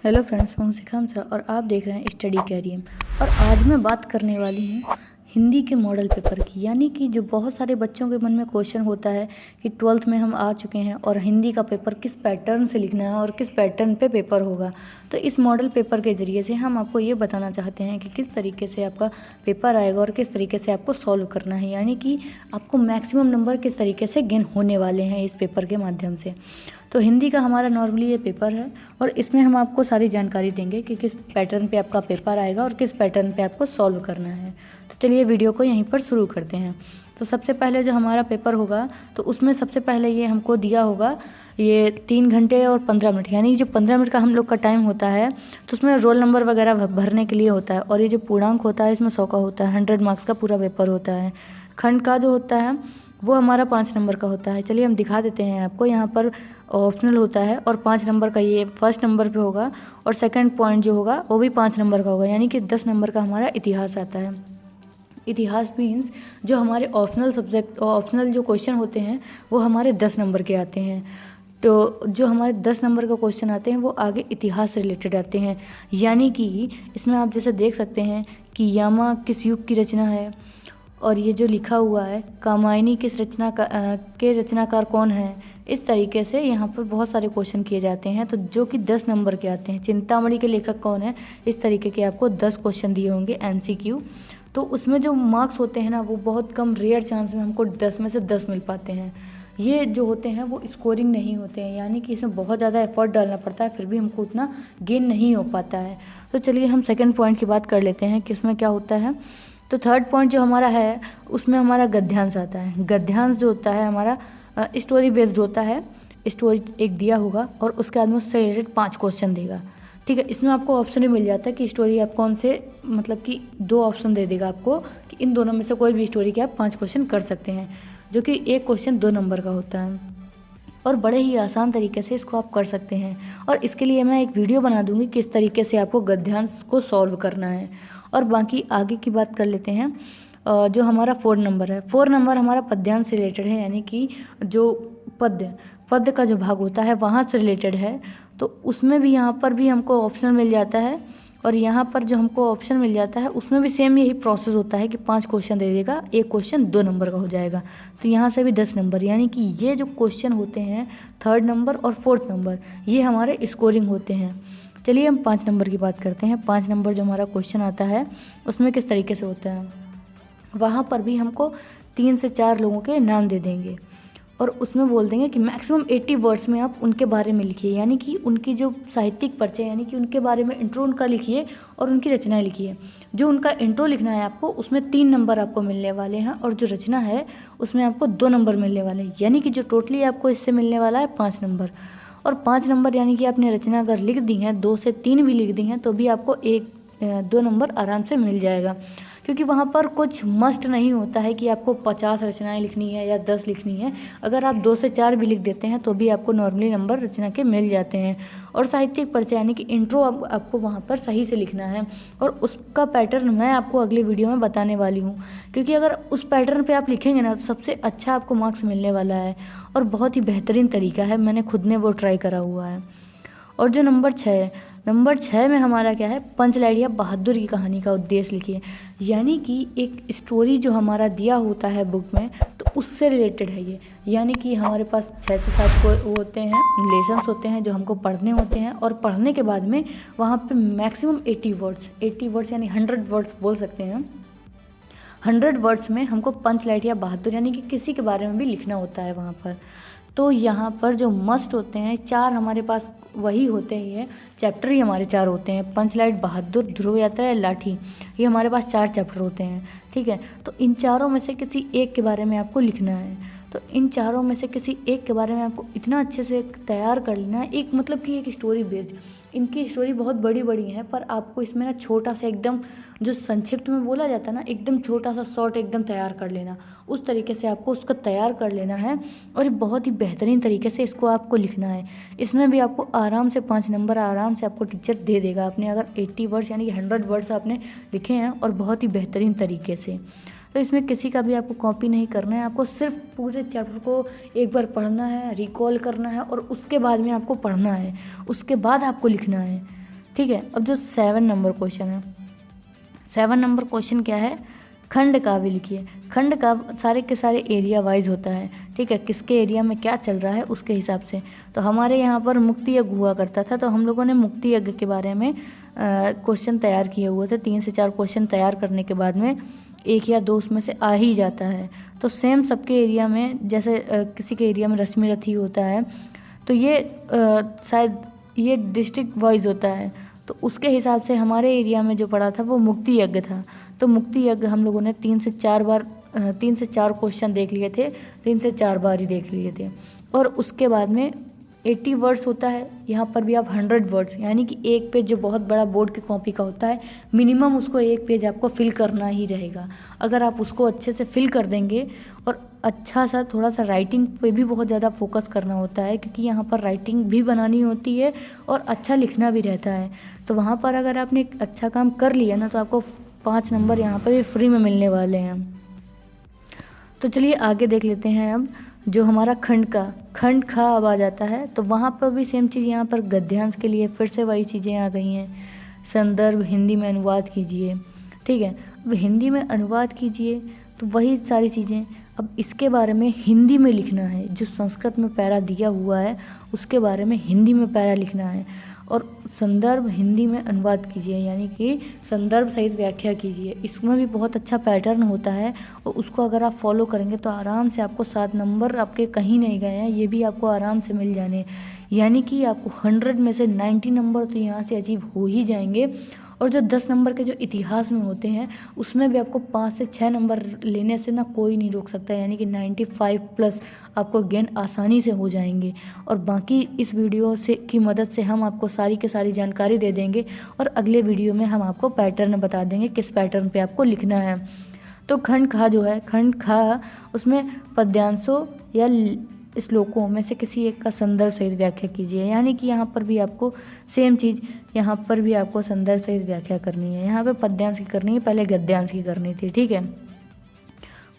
Hello friends, मैं हूं शिखा मिश्रा और आप देख रहे हैं स्टडी कैरियर। और आज मैं बात करने वाली हूं हिंदी के मॉडल पेपर की। यानी कि जो बहुत सारे बच्चों के मन में क्वेश्चन होता है कि 12th में हम आ चुके हैं और हिंदी का पेपर किस पैटर्न से लिखना है और किस पैटर्न पे पेपर होगा। तो इस मॉडल पेपर के ज़रिए से हम आपको ये बताना चाहते हैं कि किस तरीके से आपका पेपर आएगा और किस तरीके से आपको सॉल्व करना है। यानी कि आपको मैक्सिमम नंबर किस तरीके से गेन होने वाले हैं इस पेपर के माध्यम से। तो हिंदी का हमारा नॉर्मली ये पेपर है और इसमें हम आपको सारी जानकारी देंगे कि किस पैटर्न पे आपका पेपर आएगा और किस पैटर्न पे आपको सॉल्व करना है। तो चलिए वीडियो को यहीं पर शुरू करते हैं। तो सबसे पहले जो हमारा पेपर होगा तो उसमें सबसे पहले ये हमको दिया होगा ये 3 घंटे और 15 मिनट, यानी जो 15 मिनट का हम लोग का टाइम होता है तो उसमें रोल नंबर वगैरह भरने के लिए होता है। और ये जो पूर्णांक होता है इसमें 100 का होता है, 100 मार्क्स का पूरा पेपर होता है। खंड का जो होता है वो हमारा 5 नंबर का होता है। चलिए हम दिखा देते हैं आपको। यहाँ पर ऑप्शनल होता है और 5 नंबर का ये फर्स्ट नंबर पे होगा और सेकंड पॉइंट जो होगा वो भी 5 नंबर का होगा। यानी कि 10 नंबर का हमारा इतिहास आता है। इतिहास मीन्स जो हमारे ऑप्शनल सब्जेक्ट ऑप्शनल जो क्वेश्चन होते हैं वो हमारे 10 नंबर के आते हैं। तो जो हमारे 10 नंबर का क्वेश्चन आते हैं वो आगे इतिहास से रिलेटेड आते हैं। यानी कि इसमें आप जैसे देख सकते हैं कि यामा किस युग की रचना है, और ये जो लिखा हुआ है कामायनी किस रचना का के रचनाकार कौन है। इस तरीके से यहाँ पर बहुत सारे क्वेश्चन किए जाते हैं तो जो कि 10 नंबर के आते हैं। चिंतामणि के लेखक कौन है, इस तरीके के आपको 10 क्वेश्चन दिए होंगे MCQ। तो उसमें जो मार्क्स होते हैं ना वो बहुत कम रेयर चांस में हमको 10 में से 10 मिल पाते हैं। ये जो होते हैं वो स्कोरिंग नहीं होते हैं, यानी कि इसमें बहुत ज़्यादा एफर्ट डालना पड़ता है फिर भी हमको उतना गेन नहीं हो पाता है। तो चलिए हम सेकेंड पॉइंट की बात कर लेते हैं कि उसमें क्या होता है। तो थर्ड पॉइंट जो हमारा है उसमें हमारा गद्यांश आता है। गद्यांश जो होता है हमारा स्टोरी बेस्ड होता है। स्टोरी एक दिया होगा और उसके बाद में उससे रिलेटेड 5 क्वेश्चन देगा। ठीक है, इसमें आपको ऑप्शन भी मिल जाता है कि स्टोरी आप कौन से, मतलब कि 2 ऑप्शन दे देगा आपको कि इन दोनों में से कोई भी स्टोरी के आप 5 क्वेश्चन कर सकते हैं, जो कि एक क्वेश्चन 2 नंबर का होता है। और बड़े ही आसान तरीके से इसको आप कर सकते हैं। और इसके लिए मैं एक वीडियो बना दूंगी किस तरीके से आपको गद्यांश को सॉल्व करना है। और बाकी आगे की बात कर लेते हैं। जो हमारा 4 नंबर है, 4 नंबर हमारा पद्यांश से रिलेटेड है। यानी कि जो पद्य का जो भाग होता है वहाँ से रिलेटेड है। तो उसमें भी यहाँ पर भी हमको ऑप्शन मिल जाता है और यहाँ पर जो हमको ऑप्शन मिल जाता है उसमें भी सेम यही प्रोसेस होता है कि 5 क्वेश्चन दे देगा, एक क्वेश्चन 2 नंबर का हो जाएगा। तो यहाँ से भी 10 नंबर, यानी कि ये जो क्वेश्चन होते हैं 3rd नंबर और 4th नंबर ये हमारे स्कोरिंग होते हैं। चलिए हम 5 नंबर की बात करते हैं। 5 नंबर जो हमारा क्वेश्चन आता है उसमें किस तरीके से होता है, वहाँ पर भी हमको 3 से 4 लोगों के नाम दे देंगे और उसमें बोल देंगे कि मैक्सिमम 80 वर्ड्स में आप उनके बारे में लिखिए। यानी कि उनकी जो साहित्यिक परिचय, यानी कि उनके बारे में इंट्रो उनका लिखिए और उनकी रचनाएं लिखिए। जो उनका इंट्रो लिखना है आपको उसमें 3 नंबर आपको मिलने वाले हैं और जो रचना है उसमें आपको 2 नंबर मिलने वाले हैं। यानी कि जो टोटली आपको इससे मिलने वाला है 5 नंबर। और 5 नंबर यानी कि आपने रचना अगर लिख दी हैं, 2 से 3 भी लिख दी हैं तो भी आपको 2 नंबर आराम से मिल जाएगा। क्योंकि वहाँ पर कुछ मस्ट नहीं होता है कि आपको 50 रचनाएं लिखनी है या 10 लिखनी है। अगर आप 2 से 4 भी लिख देते हैं तो भी आपको नॉर्मली नंबर रचना के मिल जाते हैं। और साहित्यिक परिचय यानी कि इंट्रो आपको वहाँ पर सही से लिखना है और उसका पैटर्न मैं आपको अगले वीडियो में बताने वाली हूँ। क्योंकि अगर उस पैटर्न पे आप लिखेंगे ना तो सबसे अच्छा आपको मार्क्स मिलने वाला है और बहुत ही बेहतरीन तरीका है, मैंने खुद ने वो ट्राई करा हुआ है। और जो नंबर 6 में हमारा क्या है, पंचलाइट या बहादुर की कहानी का उद्देश्य लिखिए। यानी कि एक स्टोरी जो हमारा दिया होता है बुक में तो उससे रिलेटेड है ये। यानी कि हमारे पास 6 से 7 को होते हैं, लेसन्स होते हैं जो हमको पढ़ने होते हैं और पढ़ने के बाद में वहाँ पे मैक्सिमम 80 वर्ड्स यानी 100 वर्ड्स बोल सकते हैं। 100 वर्ड्स में हमको पंचलाइट या बहादुर यानी कि किसी के बारे में भी लिखना होता है वहाँ पर। तो यहाँ पर जो मस्ट होते हैं 4 हमारे पास वही होते हैं, चैप्टर ही हमारे 4 होते हैं। पंचलाइट, बहादुर, ध्रुव यात्रा या लाठी, ये हमारे पास 4 चैप्टर होते हैं। ठीक है, तो इन चारों में से किसी एक के बारे में आपको लिखना है। तो इन चारों में से किसी एक के बारे में आपको इतना अच्छे से तैयार कर लेना है, एक मतलब कि एक स्टोरी बेस्ड। इनकी स्टोरी बहुत बड़ी बड़ी हैं पर आपको इसमें ना छोटा सा एकदम जो संक्षिप्त में बोला जाता है ना, एकदम छोटा सा शॉर्ट एकदम तैयार कर लेना। उस तरीके से आपको उसका तैयार कर लेना है और बहुत ही बेहतरीन तरीके से इसको आपको लिखना है। इसमें भी आपको आराम से 5 नंबर आराम से आपको टीचर दे देगा। आपने अगर 80 वर्ड्स यानी कि 100 वर्ड्स आपने लिखे हैं और बहुत ही बेहतरीन तरीके से। तो इसमें किसी का भी आपको कॉपी नहीं करना है, आपको सिर्फ पूरे चैप्टर को एक बार पढ़ना है, रिकॉल करना है और उसके बाद में आपको पढ़ना है, उसके बाद आपको लिखना है। ठीक है। अब जो 7 नंबर क्वेश्चन है, 7 नंबर क्वेश्चन क्या है, खंड काव्य लिखिए। खंड काव्य सारे के सारे एरिया वाइज होता है, ठीक है, किसके एरिया में क्या चल रहा है उसके हिसाब से। तो हमारे यहाँ पर मुक्ति यज्ञ हुआ करता था, तो हम लोगों ने मुक्ति यज्ञ के बारे में क्वेश्चन तैयार किए हुए थे। 3 से 4 क्वेश्चन तैयार करने के बाद में 1 या 2 उसमें से आ ही जाता है। तो सेम सबके एरिया में, जैसे किसी के एरिया में रश्मि रथी होता है, तो ये शायद ये डिस्ट्रिक्ट वाइज होता है, तो उसके हिसाब से हमारे एरिया में जो पड़ा था वो मुक्ति यज्ञ था। तो मुक्ति यज्ञ हम लोगों ने 3 से 4 क्वेश्चन देख लिए थे, 3 से 4 बार ही देख लिए थे। और उसके बाद में 80 वर्ड्स होता है, यहाँ पर भी आप 100 वर्ड्स, यानी कि एक पेज जो बहुत बड़ा बोर्ड की कॉपी का होता है, मिनिमम उसको एक पेज आपको फिल करना ही रहेगा। अगर आप उसको अच्छे से फिल कर देंगे, और अच्छा सा थोड़ा सा राइटिंग पे भी बहुत ज़्यादा फोकस करना होता है, क्योंकि यहाँ पर राइटिंग भी बनानी होती है और अच्छा लिखना भी रहता है। तो वहाँ पर अगर आपने एक अच्छा काम कर लिया ना, तो आपको 5 नंबर यहाँ पर भी फ्री में मिलने वाले हैं। तो चलिए आगे देख लेते हैं। अब जो हमारा खंड खा अब आ जाता है, तो वहाँ पर भी सेम चीज़, यहाँ पर गद्यांश के लिए फिर से वही चीज़ें आ गई हैं। संदर्भ हिंदी में अनुवाद कीजिए, ठीक है। अब हिंदी में अनुवाद कीजिए, तो वही सारी चीज़ें। अब इसके बारे में हिंदी में लिखना है, जो संस्कृत में पैरा दिया हुआ है उसके बारे में हिंदी में पैरा लिखना है। और संदर्भ हिंदी में अनुवाद कीजिए, यानी कि संदर्भ सहित व्याख्या कीजिए। इसमें भी बहुत अच्छा पैटर्न होता है, और उसको अगर आप फॉलो करेंगे तो आराम से आपको 7 नंबर आपके कहीं नहीं गए हैं, ये भी आपको आराम से मिल जाने। यानी कि आपको 100 में से 90 नंबर तो यहाँ से अचीव हो ही जाएंगे। और जो 10 नंबर के जो इतिहास में होते हैं, उसमें भी आपको 5 से 6 नंबर लेने से ना कोई नहीं रोक सकता, यानी कि 95 प्लस आपको गेन आसानी से हो जाएंगे। और बाकी इस वीडियो से की मदद से हम आपको सारी की सारी जानकारी दे देंगे, और अगले वीडियो में हम आपको पैटर्न बता देंगे किस पैटर्न पे आपको लिखना है। तो खंड खा जो है, खंड खा उसमें पद्यांशों या श्लोकों में से किसी एक का संदर्भ सहित व्याख्या कीजिए। यानी कि यहाँ पर भी आपको सेम चीज़, यहाँ पर भी आपको संदर्भ सहित व्याख्या करनी है। यहाँ पे पद्यांश की करनी है, पहले गद्यांश की करनी थी, ठीक है।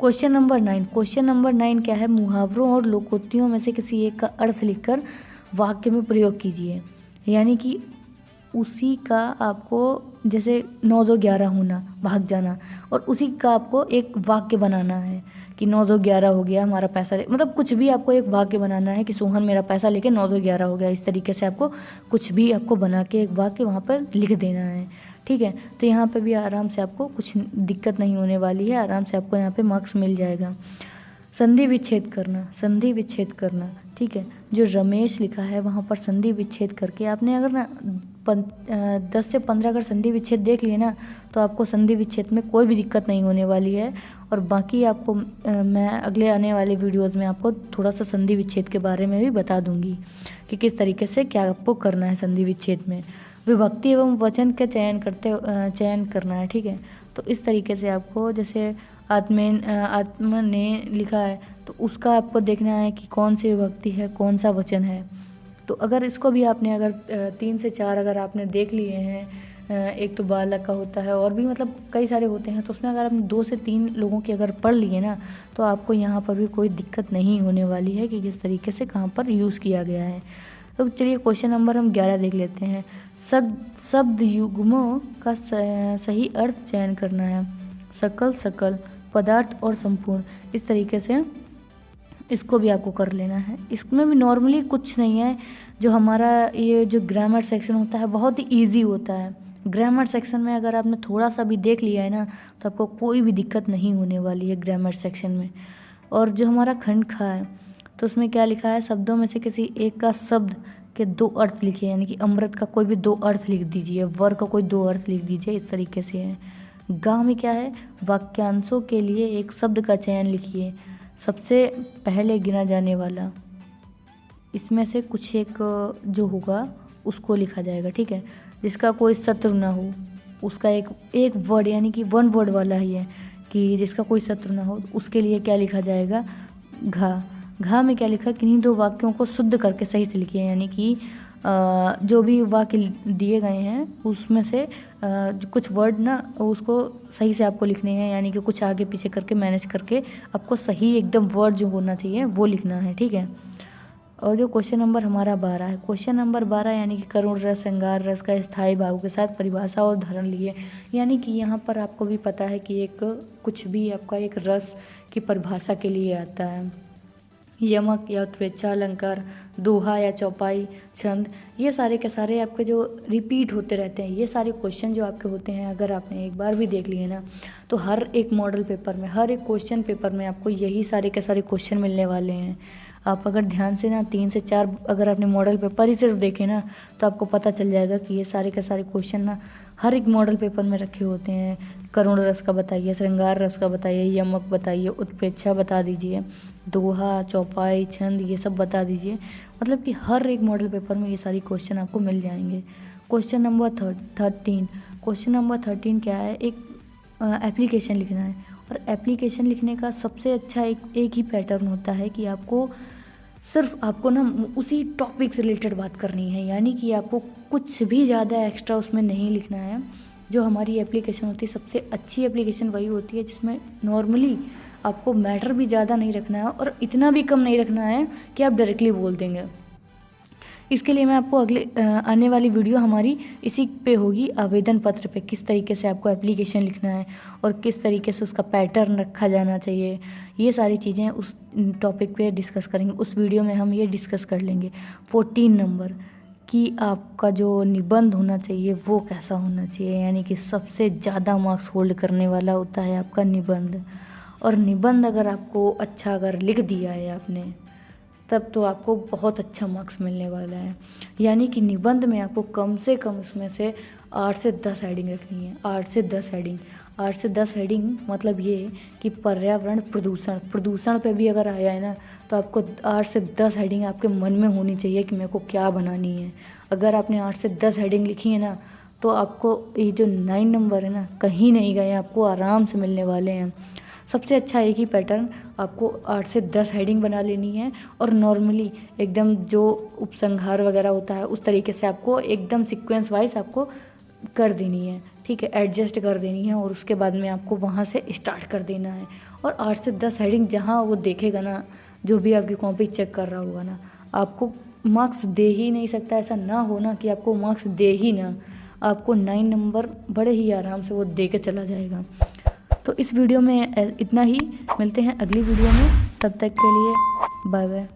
क्वेश्चन नंबर 9 क्या है, मुहावरों और लोकोक्तियों में से किसी एक का अर्थ लिखकर वाक्य में प्रयोग कीजिए। यानी कि उसी का आपको, जैसे 9 2 11 होना, भाग जाना, और उसी का आपको एक वाक्य बनाना है कि 9 2 11 हो गया, हमारा पैसा मतलब कुछ भी आपको एक वाक्य बनाना है कि सोहन मेरा पैसा लेके 9 2 11 हो गया। इस तरीके से आपको कुछ भी आपको बना के एक वाक्य वहाँ पर लिख देना है, ठीक है। तो यहाँ पे भी आराम से आपको कुछ दिक्कत नहीं होने वाली है, आराम से आपको यहाँ पे मार्क्स मिल जाएगा। संधि विच्छेद करना, ठीक है। जो रमेश लिखा है वहाँ पर संधि विच्छेद करके आपने अगर ना 10 से 15 अगर संधि विच्छेद देख लिए ना, तो आपको संधि विच्छेद में कोई भी दिक्कत नहीं होने वाली है। और बाकी आपको मैं अगले आने वाले वीडियोज़ में आपको थोड़ा सा संधि विच्छेद के बारे में भी बता दूंगी कि किस तरीके से क्या आपको करना है संधि विच्छेद में। विभक्ति एवं वचन का चयन करना है, ठीक है। तो इस तरीके से आपको, जैसे आत्मा ने लिखा है, तो उसका आपको देखना है कि कौन सी विभक्ति है, कौन सा वचन है। तो अगर इसको भी आपने अगर 3 से 4 अगर आपने देख लिए हैं, एक तो बालक का होता है और भी मतलब कई सारे होते हैं, तो उसमें अगर आपने 2 से 3 लोगों की अगर पढ़ लिए ना, तो आपको यहाँ पर भी कोई दिक्कत नहीं होने वाली है कि किस तरीके से कहाँ पर यूज़ किया गया है। तो चलिए क्वेश्चन नंबर हम 11 देख लेते हैं। शब्द युग्मों का सही अर्थ चयन करना है। सकल, पदार्थ और संपूर्ण, इस तरीके से इसको भी आपको कर लेना है। इसमें भी नॉर्मली कुछ नहीं है, जो हमारा ये जो ग्रामर सेक्शन होता है बहुत ही ईजी होता है। ग्रामर सेक्शन में अगर आपने थोड़ा सा भी देख लिया है ना, तो आपको कोई भी दिक्कत नहीं होने वाली है ग्रामर सेक्शन में। और जो हमारा खंड खा है, तो उसमें क्या लिखा है, शब्दों में से किसी एक का शब्द के 2 अर्थ लिखिए। यानी कि अमृत का कोई भी 2 अर्थ लिख दीजिए, वर का कोई 2 अर्थ लिख दीजिए, इस तरीके से है। गा में क्या है, वाक्यांशों के लिए एक शब्द का चयन लिखिए, सबसे पहले गिना जाने वाला, इसमें से कुछ एक जो होगा उसको लिखा जाएगा, ठीक है। जिसका कोई शत्रु ना हो, उसका एक वर्ड, यानी कि 1 वर्ड वाला ही है कि जिसका कोई शत्रु ना हो, उसके लिए क्या लिखा जाएगा, घा में क्या लिखा, किन्हीं 2 वाक्यों को शुद्ध करके सही से लिखिए। यानी कि जो भी वाक्य दिए गए हैं उसमें से कुछ वर्ड ना उसको सही से आपको लिखने हैं, यानी कि कुछ आगे पीछे करके मैनेज करके आपको सही एकदम वर्ड जो होना चाहिए वो लिखना है, ठीक है। और जो क्वेश्चन नंबर हमारा 12 है, क्वेश्चन नंबर 12 यानी कि करुण रस, श्रृंगार रस का स्थायी भाव के साथ परिभाषा और उदाहरण लिए। यानी कि यहाँ पर आपको भी पता है कि एक कुछ भी आपका एक रस की परिभाषा के लिए आता है। यमक या उत्प्रेक्षा, अलंकार, दोहा या चौपाई, छंद, ये सारे के सारे आपके जो रिपीट होते रहते हैं, ये सारे क्वेश्चन जो आपके होते हैं, अगर आपने एक बार भी देख लिए ना तो हर एक मॉडल पेपर में, हर एक क्वेश्चन पेपर में आपको यही सारे के सारे क्वेश्चन मिलने वाले हैं। आप अगर ध्यान से ना 3 से 4 अगर आपने मॉडल पेपर ही सिर्फ देखे ना तो आपको पता चल जाएगा कि ये सारे के सारे क्वेश्चन ना हर एक मॉडल पेपर में रखे होते हैं। करुण रस का बताइए, श्रृंगार रस का बताइए, यमक बताइए, उत्प्रेक्षा बता दीजिए, दोहा, चौपाई, छंद, ये सब बता दीजिए। मतलब कि हर एक मॉडल पेपर में ये सारी क्वेश्चन आपको मिल जाएंगे। क्वेश्चन नंबर 13, क्वेश्चन नंबर 13 क्या है, एक एप्लीकेशन लिखना है। और एप्लीकेशन लिखने का सबसे अच्छा एक ही पैटर्न होता है कि आपको ना उसी टॉपिक से रिलेटेड बात करनी है, यानी कि आपको कुछ भी ज़्यादा एक्स्ट्रा उसमें नहीं लिखना है। जो हमारी एप्लीकेशन होती है, सबसे अच्छी एप्लीकेशन वही होती है जिसमें नॉर्मली आपको मैटर भी ज़्यादा नहीं रखना है और इतना भी कम नहीं रखना है कि आप डायरेक्टली बोल देंगे। इसके लिए मैं आपको आने वाली वीडियो हमारी इसी पे होगी, आवेदन पत्र पे किस तरीके से आपको एप्लीकेशन लिखना है और किस तरीके से उसका पैटर्न रखा जाना चाहिए, ये सारी चीज़ें उस टॉपिक पे डिस्कस करेंगे। उस वीडियो में हम ये डिस्कस कर लेंगे। 14 नंबर कि आपका जो निबंध होना चाहिए वो कैसा होना चाहिए, यानी कि सबसे ज़्यादा मार्क्स होल्ड करने वाला होता है आपका निबंध। और निबंध अगर आपको अच्छा अगर लिख दिया है आपने, तब तो आपको बहुत अच्छा मार्क्स मिलने वाला है। यानी कि निबंध में आपको कम से कम उसमें से 8 से 10 हेडिंग रखनी है। 8 से 10 हेडिंग, 8 से 10 हेडिंग मतलब ये कि पर्यावरण, प्रदूषण पे भी अगर आया है ना तो आपको 8 से 10 हेडिंग आपके मन में होनी चाहिए कि मेरे को क्या बनानी है। अगर आपने 8 से 10 हेडिंग लिखी है ना तो आपको ये जो 9 नंबर है ना कहीं नहीं गए, आपको आराम से मिलने वाले हैं। सबसे अच्छा एक ही पैटर्न, आपको 8 से 10 हेडिंग बना लेनी है और नॉर्मली एकदम जो उपसंहार वगैरह होता है उस तरीके से आपको एकदम सीक्वेंस वाइज आपको कर देनी है, ठीक है, एडजस्ट कर देनी है और उसके बाद में आपको वहाँ से स्टार्ट कर देना है। और 8 से 10 हेडिंग जहाँ वो देखेगा ना, जो भी आपकी कॉपी चेक कर रहा होगा ना, आपको मार्क्स दे ही नहीं सकता। ऐसा ना हो ना कि आपको मार्क्स दे ही ना, आपको 9 नंबर बड़े ही आराम से वो दे के चला जाएगा। तो इस वीडियो में इतना ही, मिलते हैं अगली वीडियो में, तब तक के लिए बाय बाय।